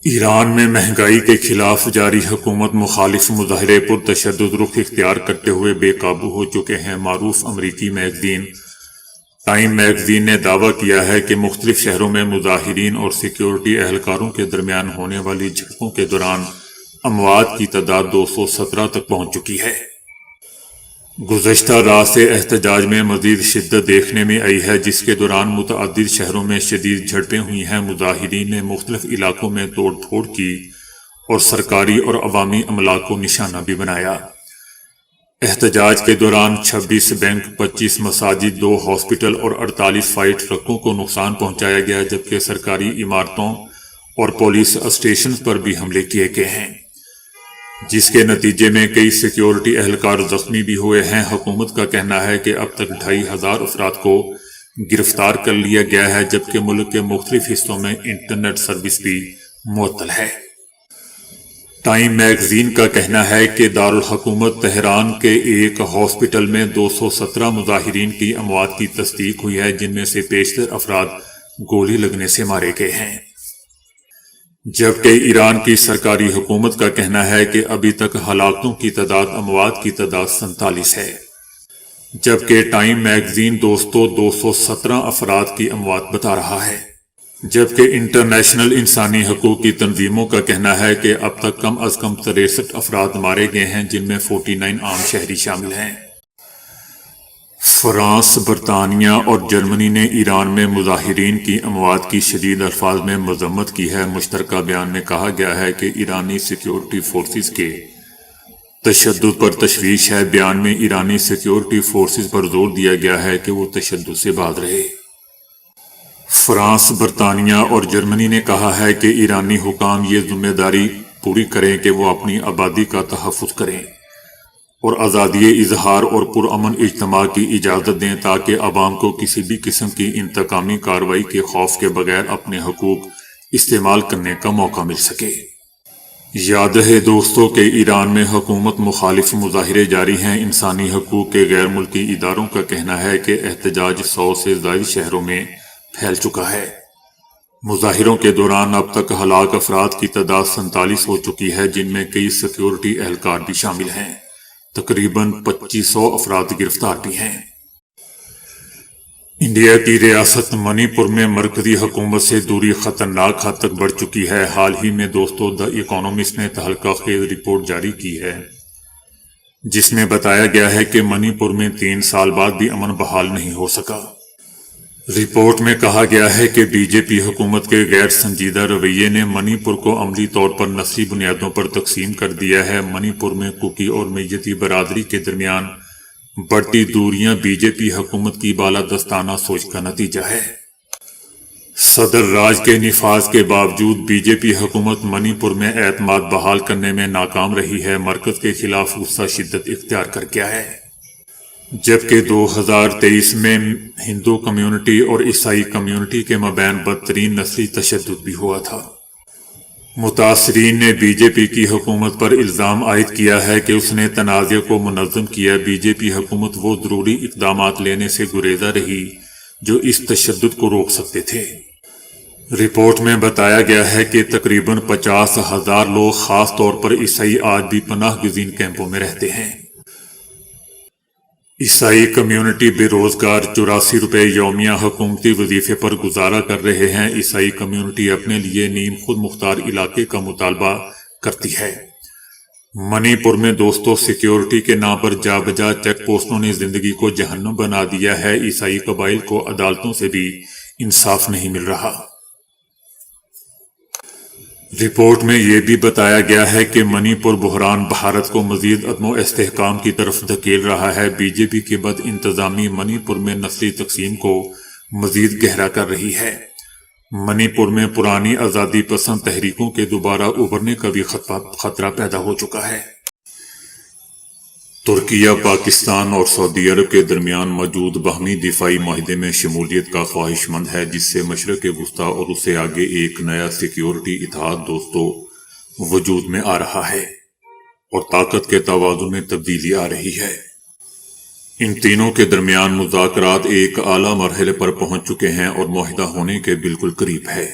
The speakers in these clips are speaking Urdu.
ایران میں مہنگائی کے خلاف جاری حکومت مخالف مظاہرے پر تشدد رخ اختیار کرتے ہوئے بے قابو ہو چکے ہیں۔ معروف امریکی میگزین ٹائم میگزین نے دعویٰ کیا ہے کہ مختلف شہروں میں مظاہرین اور سیکیورٹی اہلکاروں کے درمیان ہونے والی جھڑپوں کے دوران اموات کی تعداد 217 تک پہنچ چکی ہے۔ گزشتہ رات سے احتجاج میں مزید شدت دیکھنے میں آئی ہے، جس کے دوران متعدد شہروں میں شدید جھڑپیں ہوئی ہیں۔ مظاہرین نے مختلف علاقوں میں توڑ پھوڑ کی اور سرکاری اور عوامی عملہ کو نشانہ بھی بنایا۔ احتجاج کے دوران 26 بینک، 25 مساجد، 2 ہاسپٹل اور 48 فائر ٹرکوں کو نقصان پہنچایا گیا، جبکہ سرکاری عمارتوں اور پولیس اسٹیشن پر بھی حملے کیے گئے ہیں، جس کے نتیجے میں کئی سیکیورٹی اہلکار زخمی بھی ہوئے ہیں۔ حکومت کا کہنا ہے کہ اب تک 2500 افراد کو گرفتار کر لیا گیا ہے، جبکہ ملک کے مختلف حصوں میں انٹرنیٹ سروس بھی معطل ہے۔ ٹائم میگزین کا کہنا ہے کہ دارالحکومت تہران کے ایک ہاسپٹل میں 217 مظاہرین کی اموات کی تصدیق ہوئی ہے، جن میں سے بیشتر افراد گولی لگنے سے مارے گئے ہیں، جبکہ ایران کی سرکاری حکومت کا کہنا ہے کہ ابھی تک ہلاکتوں کی تعداد، اموات کی تعداد 47 ہے، جبکہ ٹائم میگزین 217 افراد کی اموات بتا رہا ہے، جبکہ انٹرنیشنل انسانی حقوق کی تنظیموں کا کہنا ہے کہ اب تک کم از کم 63 افراد مارے گئے ہیں، جن میں 49 عام شہری شامل ہیں۔ فرانس، برطانیہ اور جرمنی نے ایران میں مظاہرین کی اموات کی شدید الفاظ میں مذمت کی ہے۔ مشترکہ بیان میں کہا گیا ہے کہ ایرانی سیکیورٹی فورسز کے تشدد پر تشویش ہے۔ بیان میں ایرانی سیکیورٹی فورسز پر زور دیا گیا ہے کہ وہ تشدد سے باز رہے۔ فرانس، برطانیہ اور جرمنی نے کہا ہے کہ ایرانی حکام یہ ذمہ داری پوری کریں کہ وہ اپنی آبادی کا تحفظ کریں اور آزادی اظہار اور پرامن اجتماع کی اجازت دیں، تاکہ عوام کو کسی بھی قسم کی انتقامی کارروائی کے خوف کے بغیر اپنے حقوق استعمال کرنے کا موقع مل سکے۔ یاد رہے دوستو کہ ایران میں حکومت مخالف مظاہرے جاری ہیں۔ انسانی حقوق کے غیر ملکی اداروں کا کہنا ہے کہ احتجاج 100 سے زائد شہروں میں پھیل چکا ہے۔ مظاہروں کے دوران اب تک ہلاک افراد کی تعداد 47 ہو چکی ہے، جن میں کئی سیکیورٹی اہلکار بھی شامل ہیں۔ تقریباً 2500 افراد گرفتار بھی ہیں۔ انڈیا کی ریاست منی پور میں مرکزی حکومت سے دوری خطرناک حد تک بڑھ چکی ہے۔ حال ہی میں دوستو دی اکانومسٹ نے تہلکہ خیز رپورٹ جاری کی ہے، جس میں بتایا گیا ہے کہ منی پور میں 3 سال بعد بھی امن بحال نہیں ہو سکا۔ رپورٹ میں کہا گیا ہے کہ بی جے پی حکومت کے غیر سنجیدہ رویے نے منی پور کو عملی طور پر نسلی بنیادوں پر تقسیم کر دیا ہے۔ منی پور میں کوکی اور میتی برادری کے درمیان بڑھتی دوریاں بی جے پی حکومت کی بالادستانہ سوچ کا نتیجہ ہے۔ صدر راج کے نفاذ کے باوجود بی جے پی حکومت منی پور میں اعتماد بحال کرنے میں ناکام رہی ہے۔ مرکز کے خلاف غصہ شدت اختیار کر گیا ہے، جبکہ 2023 میں ہندو کمیونٹی اور عیسائی کمیونٹی کے مابین بدترین نسلی تشدد بھی ہوا تھا۔ متاثرین نے بی جے پی کی حکومت پر الزام عائد کیا ہے کہ اس نے تنازع کو منظم کیا۔ بی جے پی حکومت وہ ضروری اقدامات لینے سے گریزاں رہی جو اس تشدد کو روک سکتے تھے۔ رپورٹ میں بتایا گیا ہے کہ تقریباً 50,000 لوگ، خاص طور پر عیسائی، آج بھی پناہ گزین کیمپوں میں رہتے ہیں۔ عیسائی کمیونٹی بے روزگار 84 روپے یومیہ حکومتی وظیفے پر گزارا کر رہے ہیں۔ عیسائی کمیونٹی اپنے لیے نیم خود مختار علاقے کا مطالبہ کرتی ہے۔ منی پور میں دوستو سیکیورٹی کے نام پر جا بجا چیک پوسٹوں نے زندگی کو جہنم بنا دیا ہے۔ عیسائی قبائل کو عدالتوں سے بھی انصاف نہیں مل رہا۔ رپورٹ میں یہ بھی بتایا گیا ہے کہ منی پور بحران بھارت کو مزید عدم و استحکام کی طرف دھکیل رہا ہے۔ بی جے پی کی بد انتظامی منی پور میں نسلی تقسیم کو مزید گہرا کر رہی ہے۔ منی پور میں پرانی آزادی پسند تحریکوں کے دوبارہ ابھرنے کا بھی خطرہ پیدا ہو چکا ہے۔ ترکیہ پاکستان اور سعودی عرب کے درمیان موجود باہمی دفاعی معاہدے میں شمولیت کا خواہش مند ہے، جس سے مشرق وسطی اور اس سے آگے ایک نیا سیکیورٹی اتحاد دوستو وجود میں آ رہا ہے اور طاقت کے توازن میں تبدیلی آ رہی ہے۔ ان تینوں کے درمیان مذاکرات ایک اعلیٰ مرحلے پر پہنچ چکے ہیں اور معاہدہ ہونے کے بالکل قریب ہے۔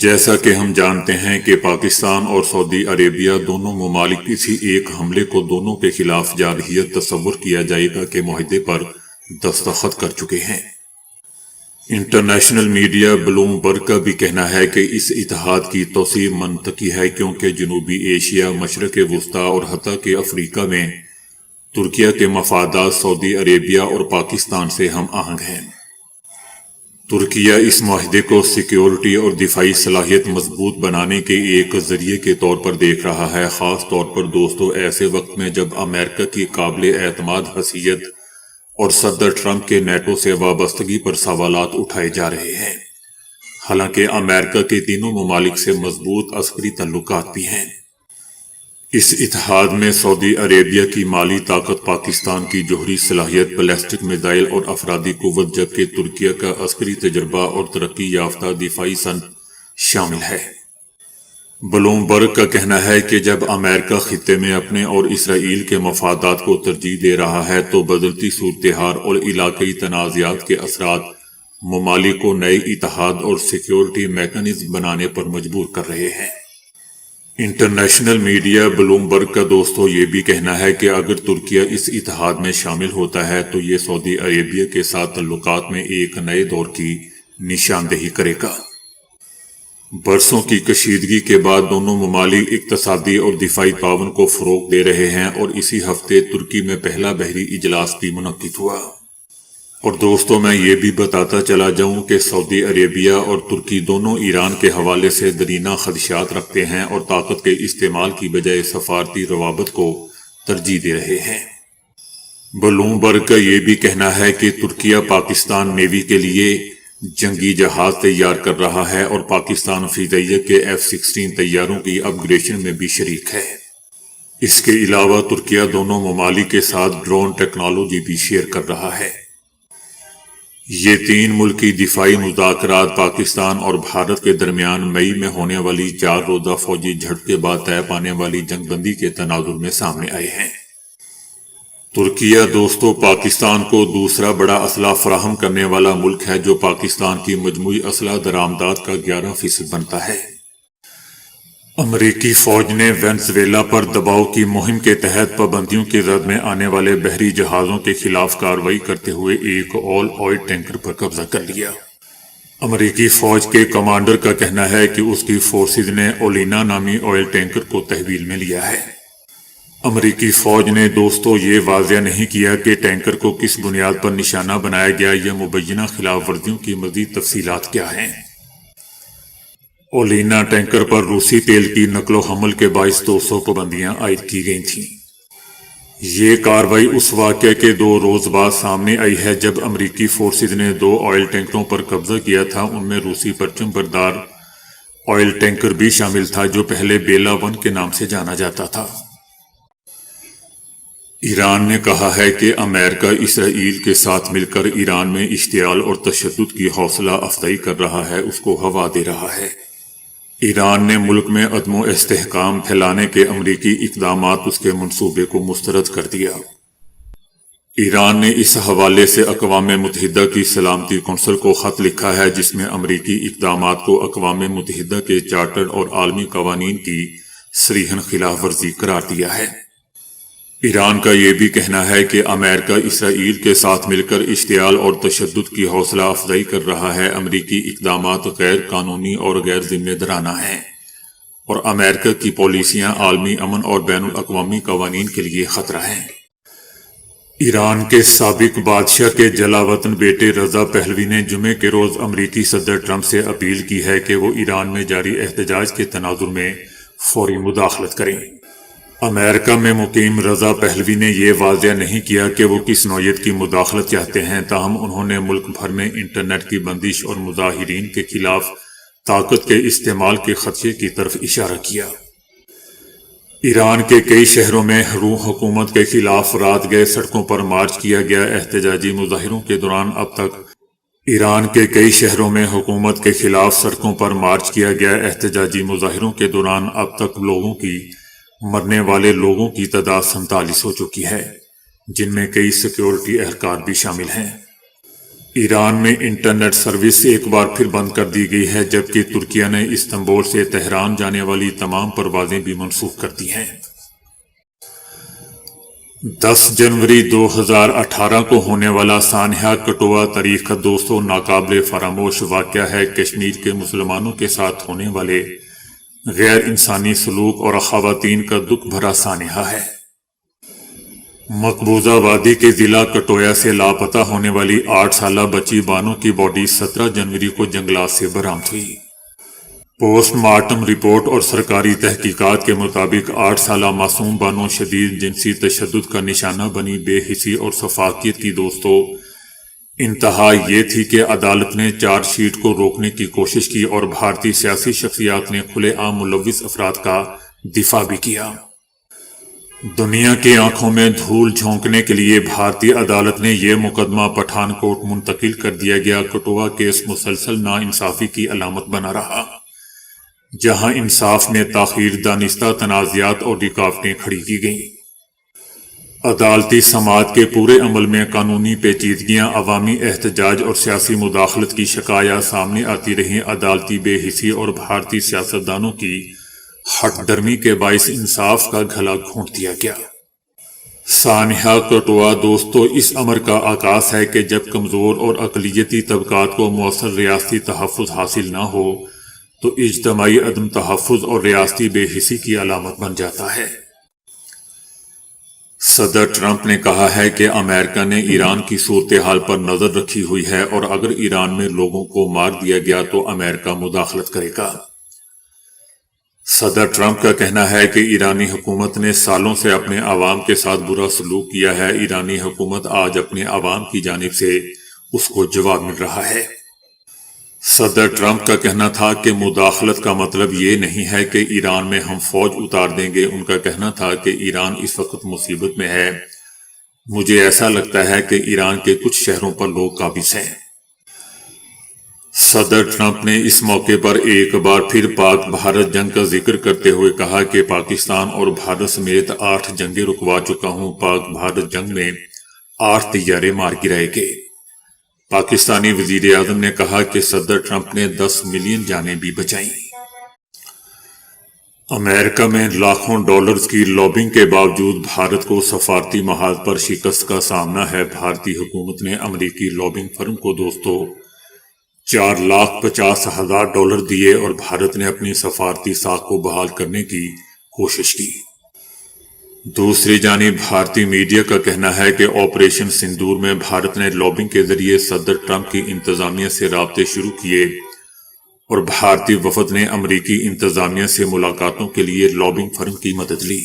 جیسا کہ ہم جانتے ہیں کہ پاکستان اور سعودی عربیہ دونوں ممالک کسی ایک حملے کو دونوں کے خلاف جارحیت تصور کیا جائے گا کے معاہدے پر دستخط کر چکے ہیں۔ انٹرنیشنل میڈیا بلوم برگ کا بھی کہنا ہے کہ اس اتحاد کی توسیع منطقی ہے کیونکہ جنوبی ایشیا، مشرق وسطیٰ اور حتیٰ کہ افریقہ میں ترکیہ کے مفادات سعودی عربیہ اور پاکستان سے ہم آہنگ ہیں۔ ترکیہ اس معاہدے کو سیکیورٹی اور دفاعی صلاحیت مضبوط بنانے کے ایک ذریعے کے طور پر دیکھ رہا ہے، خاص طور پر دوستو ایسے وقت میں جب امریکہ کی قابل اعتماد حیثیت اور صدر ٹرمپ کے نیٹو سے وابستگی پر سوالات اٹھائے جا رہے ہیں۔ حالانکہ امریکہ کے تینوں ممالک سے مضبوط عسکری تعلقات بھی ہیں۔ اس اتحاد میں سعودی عربیہ کی مالی طاقت، پاکستان کی جوہری صلاحیت، بیلسٹک میزائل اور افرادی قوت، جبکہ ترکیہ کا عسکری تجربہ اور ترقی یافتہ دفاعی صنعت شامل ہے۔ بلوم برگ کا کہنا ہے کہ جب امریکہ خطے میں اپنے اور اسرائیل کے مفادات کو ترجیح دے رہا ہے تو بدلتی صورتحال اور علاقائی تنازعات کے اثرات ممالک کو نئے اتحاد اور سیکیورٹی میکانزم بنانے پر مجبور کر رہے ہیں۔ انٹرنیشنل میڈیا بلوم برگ کا دوستو یہ بھی کہنا ہے کہ اگر ترکیہ اس اتحاد میں شامل ہوتا ہے تو یہ سعودی عربیہ کے ساتھ تعلقات میں ایک نئے دور کی نشاندہی کرے گا۔ برسوں کی کشیدگی کے بعد دونوں ممالک اقتصادی اور دفاعی تعاون کو فروغ دے رہے ہیں اور اسی ہفتے ترکی میں پہلا بحری اجلاس بھی منعقد ہوا۔ اور دوستو میں یہ بھی بتاتا چلا جاؤں کہ سعودی عربیہ اور ترکی دونوں ایران کے حوالے سے درینہ خدشات رکھتے ہیں اور طاقت کے استعمال کی بجائے سفارتی روابط کو ترجیح دے رہے ہیں۔ بلوم برگ کا یہ بھی کہنا ہے کہ ترکیہ پاکستان نیوی کے لیے جنگی جہاز تیار کر رہا ہے اور پاکستان فضائیہ کے F-16 طیاروں کی اپ گریڈیشن میں بھی شریک ہے۔ اس کے علاوہ ترکیہ دونوں ممالک کے ساتھ ڈرون ٹیکنالوجی بھی شیئر کر رہا ہے۔ یہ تین ملکی دفاعی مذاکرات پاکستان اور بھارت کے درمیان مئی میں ہونے والی 4 روزہ فوجی جھڑپ کے بعد طے پانے والی جنگ بندی کے تناظر میں سامنے آئے ہیں۔ ترکیہ دوستو پاکستان کو دوسرا بڑا اسلحہ فراہم کرنے والا ملک ہے جو پاکستان کی مجموعی اسلحہ درآمدات کا 11% بنتا ہے۔ امریکی فوج نے وینزویلا پر دباؤ کی مہم کے تحت پابندیوں کی زد میں آنے والے بحری جہازوں کے خلاف کارروائی کرتے ہوئے ایک آل آئل ٹینکر پر قبضہ کر لیا۔ امریکی فوج کے کمانڈر کا کہنا ہے کہ اس کی فورسز نے اولینا نامی آئل ٹینکر کو تحویل میں لیا ہے۔ امریکی فوج نے دوستو یہ واضح نہیں کیا کہ ٹینکر کو کس بنیاد پر نشانہ بنایا گیا یا مبینہ خلاف ورزیوں کی مزید تفصیلات کیا ہیں۔ اولینا ٹینکر پر روسی تیل کی نقل و حمل کے باعث 200 پابندیاں عائد کی گئی تھیں۔ یہ کارروائی اس واقعے کے 2 روز بعد سامنے آئی ہے جب امریکی فورسز نے 2 آئل ٹینکروں پر قبضہ کیا تھا۔ ان میں روسی پرچم بردار آئل ٹینکر بھی شامل تھا جو پہلے بیلا 1 کے نام سے جانا جاتا تھا۔ ایران نے کہا ہے کہ امریکہ اسرائیل کے ساتھ مل کر ایران میں اشتعال اور تشدد کی حوصلہ افزائی کر رہا ہے، اس کو ہوا دے رہا ہے۔ ایران نے ملک میں عدم و استحکام پھیلانے کے امریکی اقدامات اس کے منصوبے کو مسترد کر دیا۔ ایران نے اس حوالے سے اقوام متحدہ کی سلامتی کونسل کو خط لکھا ہے جس میں امریکی اقدامات کو اقوام متحدہ کے چارٹر اور عالمی قوانین کی صریحاً خلاف ورزی قرار دیا ہے۔ ایران کا یہ بھی کہنا ہے کہ امریکہ اسرائیل کے ساتھ مل کر اشتعال اور تشدد کی حوصلہ افزائی کر رہا ہے۔ امریکی اقدامات غیر قانونی اور غیر ذمہ دارانہ ہیں اور امریکہ کی پالیسیاں عالمی امن اور بین الاقوامی قوانین کے لیے خطرہ ہیں۔ ایران کے سابق بادشاہ کے جلا وطن بیٹے رضا پہلوی نے جمعے کے روز امریکی صدر ٹرمپ سے اپیل کی ہے کہ وہ ایران میں جاری احتجاج کے تناظر میں فوری مداخلت کریں۔ امریکہ میں مقیم رضا پہلوی نے یہ واضح نہیں کیا کہ وہ کس نوعیت کی مداخلت چاہتے ہیں، تاہم انہوں نے ملک بھر میں انٹرنیٹ کی بندش اور مظاہرین کے خلاف طاقت کے استعمال کے خدشے کی طرف اشارہ کیا۔ ایران کے کئی شہروں میں حروح حکومت کے خلاف رات گئے سڑکوں پر مارچ کیا گیا۔ احتجاجی مظاہروں کے دوران اب تک ایران کے کئی شہروں میں حکومت کے خلاف سڑکوں پر مارچ کیا گیا۔ احتجاجی مظاہروں کے دوران اب تک مرنے والے لوگوں کی تعداد 47 ہو چکی ہے، جن میں کئی سیکیورٹی اہلکار بھی شامل ہیں۔ ایران میں انٹرنیٹ سروس ایک بار پھر بند کر دی گئی ہے، جبکہ ترکیہ نے استنبول سے تہران جانے والی تمام پروازیں بھی منسوخ کر دی ہیں۔ 10 جنوری 2018 کو ہونے والا سانحہ کٹھوعہ تاریخ کا دوستوں ناقابل فراموش واقعہ ہے۔ کشمیر کے مسلمانوں کے ساتھ ہونے والے غیر انسانی سلوک اور خواتین کا دکھ بھرا سانحہ ہے۔ مقبوضہ وادی کے ضلع کٹھوعہ سے لاپتہ ہونے والی 8 سالہ بچی بانو کی باڈی 17 جنوری کو جنگلات سے برآمد ہوئی۔ پوسٹ مارٹم رپورٹ اور سرکاری تحقیقات کے مطابق 8 سالہ معصوم بانو شدید جنسی تشدد کا نشانہ بنی۔ بے حسی اور شفافیت کی دوستوں انتہا یہ تھی کہ عدالت نے چارج شیٹ کو روکنے کی کوشش کی اور بھارتی سیاسی شخصیات نے کھلے عام ملوث افراد کا دفاع بھی کیا۔ دنیا کی آنکھوں میں دھول جھونکنے کے لیے بھارتی عدالت نے یہ مقدمہ پٹھان کوٹ منتقل کر دیا گیا۔ کٹھوعہ کیس مسلسل ناانصافی کی علامت بنا رہا، جہاں انصاف میں تاخیر، دانستہ تنازعات اور رکاوٹیں کھڑی کی گئیں۔ عدالتی سماعت کے پورے عمل میں قانونی پیچیدگیاں، عوامی احتجاج اور سیاسی مداخلت کی شکایات سامنے آتی رہیں۔ عدالتی بے حسی اور بھارتی سیاستدانوں کی ہٹ درمی کے باعث انصاف کا گھلا گھونٹ دیا گیا۔ سانحہ کٹھوعہ دوستوں اس امر کا آغاز ہے کہ جب کمزور اور اقلیتی طبقات کو مؤثر ریاستی تحفظ حاصل نہ ہو تو اجتماعی عدم تحفظ اور ریاستی بے حسی کی علامت بن جاتا ہے۔ صدر ٹرمپ نے کہا ہے کہ امریکہ نے ایران کی صورتحال پر نظر رکھی ہوئی ہے اور اگر ایران میں لوگوں کو مار دیا گیا تو امریکہ مداخلت کرے گا۔ صدر ٹرمپ کا کہنا ہے کہ ایرانی حکومت نے سالوں سے اپنے عوام کے ساتھ برا سلوک کیا ہے۔ ایرانی حکومت آج اپنے عوام کی جانب سے اس کو جواب مل رہا ہے۔ صدر ٹرمپ کا کہنا تھا کہ مداخلت کا مطلب یہ نہیں ہے کہ ایران میں ہم فوج اتار دیں گے۔ ان کا کہنا تھا کہ ایران اس وقت مصیبت میں ہے۔ مجھے ایسا لگتا ہے کہ ایران کے کچھ شہروں پر لوگ قابض ہیں۔ صدر ٹرمپ نے اس موقع پر ایک بار پھر پاک بھارت جنگ کا ذکر کرتے ہوئے کہا کہ پاکستان اور بھارت سمیت 8 جنگیں رکوا چکا ہوں۔ پاک بھارت جنگ میں 8 طیارے مار گرائے گئے۔ پاکستانی وزیر اعظم نے کہا کہ صدر ٹرمپ نے 10 ملین جانیں بھی بچائیں۔ امریکہ میں لاکھوں ڈالرز کی لابنگ کے باوجود بھارت کو سفارتی محاذ پر شکست کا سامنا ہے۔ بھارتی حکومت نے امریکی لابنگ فرم کو دوستوں $4,50,000 دیے اور بھارت نے اپنی سفارتی ساکھ کو بحال کرنے کی کوشش کی۔ دوسری جانب بھارتی میڈیا کا کہنا ہے کہ آپریشن سندور میں بھارت نے لابنگ کے ذریعے صدر ٹرمپ کی انتظامیہ سے رابطے شروع کیے اور بھارتی وفد نے امریکی انتظامیہ سے ملاقاتوں کے لیے لابنگ فرم کی مدد لی۔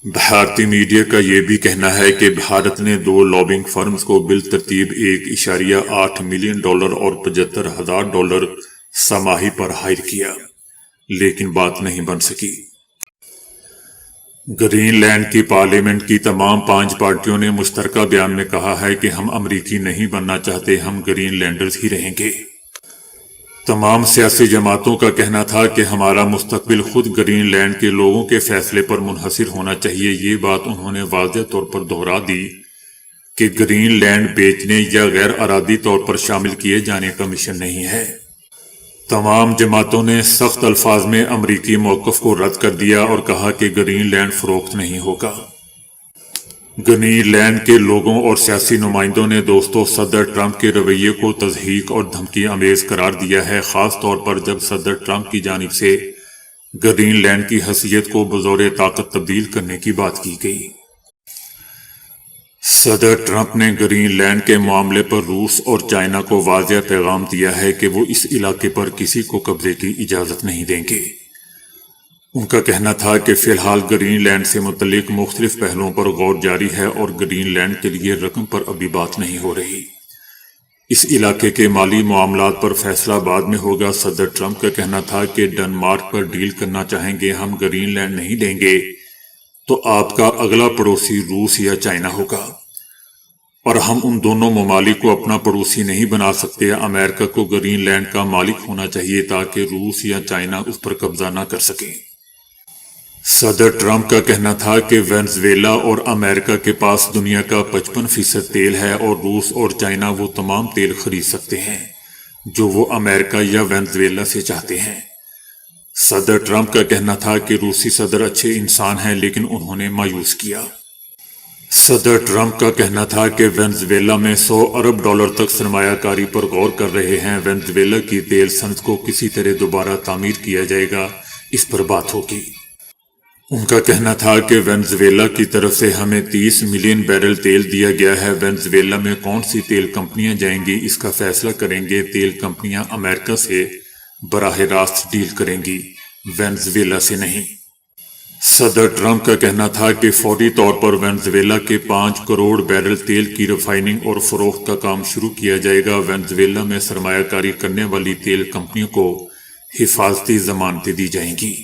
بھارتی میڈیا کا یہ بھی کہنا ہے کہ بھارت نے 2 لابنگ فرمز کو بالترتیب $1.8 ملین اور $75,000 سماہی پر ہائر کیا، لیکن بات نہیں بن سکی۔ گرین لینڈ کی پارلیمنٹ کی تمام 5 پارٹیوں نے مشترکہ بیان میں کہا ہے کہ ہم امریکی نہیں بننا چاہتے، ہم گرین لینڈرز ہی رہیں گے۔ تمام سیاسی جماعتوں کا کہنا تھا کہ ہمارا مستقبل خود گرین لینڈ کے لوگوں کے فیصلے پر منحصر ہونا چاہیے۔ یہ بات انہوں نے واضح طور پر دہرا دی کہ گرین لینڈ بیچنے یا غیر ارادی طور پر شامل کیے جانے کا مشن نہیں ہے۔ تمام جماعتوں نے سخت الفاظ میں امریکی موقف کو رد کر دیا اور کہا کہ گرین لینڈ فروخت نہیں ہوگا۔ گرین لینڈ کے لوگوں اور سیاسی نمائندوں نے دوستوں صدر ٹرمپ کے رویے کو تضحیک اور دھمکی آمیز قرار دیا ہے، خاص طور پر جب صدر ٹرمپ کی جانب سے گرین لینڈ کی حیثیت کو بزور طاقت تبدیل کرنے کی بات کی گئی۔ صدر ٹرمپ نے گرین لینڈ کے معاملے پر روس اور چائنا کو واضح پیغام دیا ہے کہ وہ اس علاقے پر کسی کو قبضے کی اجازت نہیں دیں گے۔ ان کا کہنا تھا کہ فی الحال گرین لینڈ سے متعلق مختلف پہلوؤں پر غور جاری ہے اور گرین لینڈ کے لیے رقم پر ابھی بات نہیں ہو رہی۔ اس علاقے کے مالی معاملات پر فیصلہ بعد میں ہوگا۔ صدر ٹرمپ کا کہنا تھا کہ ڈنمارک پر ڈیل کرنا چاہیں گے، ہم گرین لینڈ نہیں دیں گے تو آپ کا اگلا پڑوسی روس یا چائنا ہوگا اور ہم ان دونوں ممالک کو اپنا پڑوسی نہیں بنا سکتے۔ امریکہ کو گرین لینڈ کا مالک ہونا چاہیے تاکہ روس یا چائنا اس پر قبضہ نہ کر سکیں۔ صدر ٹرمپ کا کہنا تھا کہ وینزویلا اور امریکہ کے پاس دنیا کا 55% تیل ہے اور روس اور چائنا وہ تمام تیل خرید سکتے ہیں جو وہ امریکہ یا وینزویلا سے چاہتے ہیں۔ صدر ٹرمپ کا کہنا تھا کہ روسی صدر اچھے انسان ہیں لیکن انہوں نے مایوس کیا۔ صدر ٹرمپ کا کہنا تھا کہ وینزویلا میں $100 ارب تک سرمایہ کاری پر غور کر رہے ہیں۔ وینزویلا کی تیل صنعت کو کسی طرح دوبارہ تعمیر کیا جائے گا، اس پر بات ہوگی۔ ان کا کہنا تھا کہ وینزویلا کی طرف سے ہمیں 30 ملین بیرل تیل دیا گیا ہے۔ وینزویلا میں کون سی تیل کمپنیاں جائیں گی اس کا فیصلہ کریں گے۔ تیل کمپنیاں امریکہ سے براہ راست ڈیل کریں گی، وینزویلا سے نہیں۔ صدر ٹرمپ کا کہنا تھا کہ فوری طور پر وینزویلا کے 5 کروڑ بیرل تیل کی ریفائننگ اور فروخت کا کام شروع کیا جائے گا۔ وینزویلا میں سرمایہ کاری کرنے والی تیل کمپنیوں کو حفاظتی ضمانتیں دی جائیں گی۔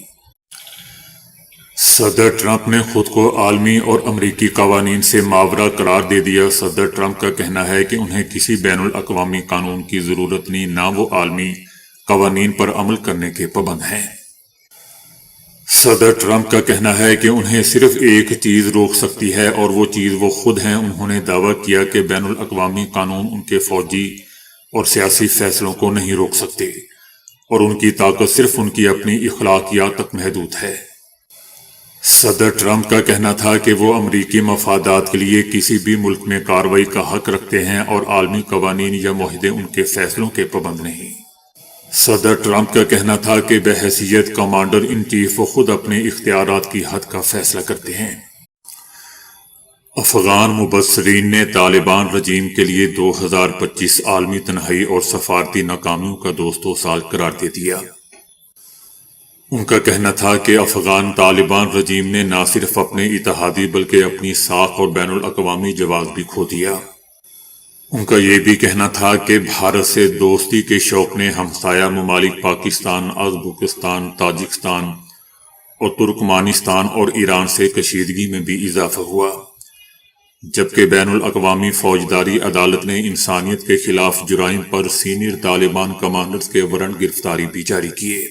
صدر ٹرمپ نے خود کو عالمی اور امریکی قوانین سے ماورا قرار دے دیا۔ صدر ٹرمپ کا کہنا ہے کہ انہیں کسی بین الاقوامی قانون کی ضرورت نہیں، نہ وہ عالمی قوانین پر عمل کرنے کے پابند ہیں۔ صدر ٹرمپ کا کہنا ہے کہ انہیں صرف ایک چیز روک سکتی ہے اور وہ چیز وہ خود ہیں۔ انہوں نے دعویٰ کیا کہ بین الاقوامی قانون ان کے فوجی اور سیاسی فیصلوں کو نہیں روک سکتے اور ان کی طاقت صرف ان کی اپنی اخلاقیات تک محدود ہے۔ صدر ٹرمپ کا کہنا تھا کہ وہ امریکی مفادات کے لیے کسی بھی ملک میں کارروائی کا حق رکھتے ہیں اور عالمی قوانین یا معاہدے ان کے فیصلوں کے پابند نہیں۔ صدر ٹرمپ کا کہنا تھا کہ بحیثیت کمانڈر ان چیف وہ خود اپنے اختیارات کی حد کا فیصلہ کرتے ہیں۔ افغان مبصرین نے طالبان رجیم کے لیے 2025 عالمی تنہائی اور سفارتی ناکامیوں کا 200 سال قرار دے دیا۔ ان کا کہنا تھا کہ افغان طالبان رجیم نے نہ صرف اپنے اتحادی بلکہ اپنی ساکھ اور بین الاقوامی جواز بھی کھو دیا۔ ان کا یہ بھی کہنا تھا کہ بھارت سے دوستی کے شوق نے ہمسایہ ممالک پاکستان، ازبکستان، تاجکستان اور ترکمانستان اور ایران سے کشیدگی میں بھی اضافہ ہوا، جبکہ بین الاقوامی فوجداری عدالت نے انسانیت کے خلاف جرائم پر سینئر طالبان کمانڈرز کے وارنٹ گرفتاری بھی جاری کیے۔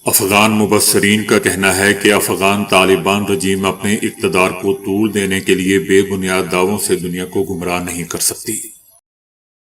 افغان مبصرین کا کہنا ہے کہ افغان طالبان رجیم اپنے اقتدار کو طول دینے کے لیے بے بنیاد دعووں سے دنیا کو گمراہ نہیں کر سکتی۔